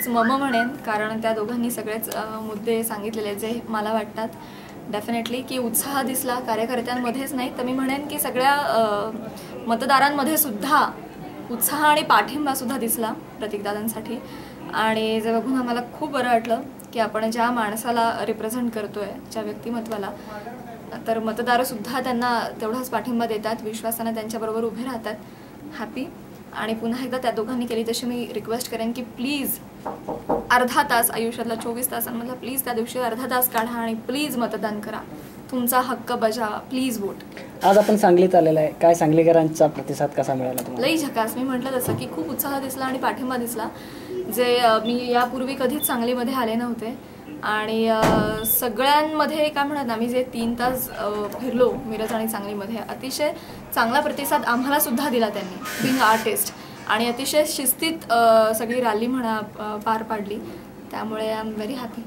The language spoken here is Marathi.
नक्कीच मम म्हणेन, कारण त्या दोघांनी सगळेच मुद्दे सांगितलेले जे मला वाटतात डेफिनेटली की उत्साह दिसला कार्यकर्त्यांमध्येच नाही तर मी म्हणेन की सगळ्या मतदारांमध्ये सुद्धा उत्साह आणि पाठिंबा सुद्धा दिसला प्रतीकदादांसाठी. आणि जे बघून आम्हाला खूप बरं वाटलं की आपण ज्या माणसाला रिप्रेझेंट करतोय, ज्या व्यक्तिमत्वाला, तर मतदारसुद्धा त्यांना तेवढाच पाठिंबा देतात, विश्वासाने त्यांच्याबरोबर उभे राहतात. हॅपी. आणि पुन्हा एकदा त्या दोघांनी केली तशी मी रिक्वेस्ट करेन की प्लीज अर्धा तास, आयुष्यातला 24 तासांमधला प्लीज त्या दिवशी अर्धा तास काढा आणि प्लीज मतदान करा, तुमचा हक्क बजावा, प्लीज वोट. आज आपण सांगलीत आलेला आहे, काय सांगलीकरांचा प्रतिसाद कसा मिळाला तुम्हाला? लई झकास. मी म्हटलं तसं की खूप उत्साह दिसला आणि पाठिंबा दिसला, जे मी यापूर्वी कधीच सांगलीमध्ये आले नव्हते. आणि सगळ्यांमध्ये काय म्हणत ना, मी जे 3 तास फिरलो मिरज आणि सांगलीमध्ये, अतिशय चांगला प्रतिसाद आम्हाला सुद्धा दिला त्यांनी, बिंग आर्टिस्ट. आणि अतिशय शिस्तीत सगळी रॅली म्हणा पार पाडली. त्यामुळे आय एम व्हेरी हॅपी.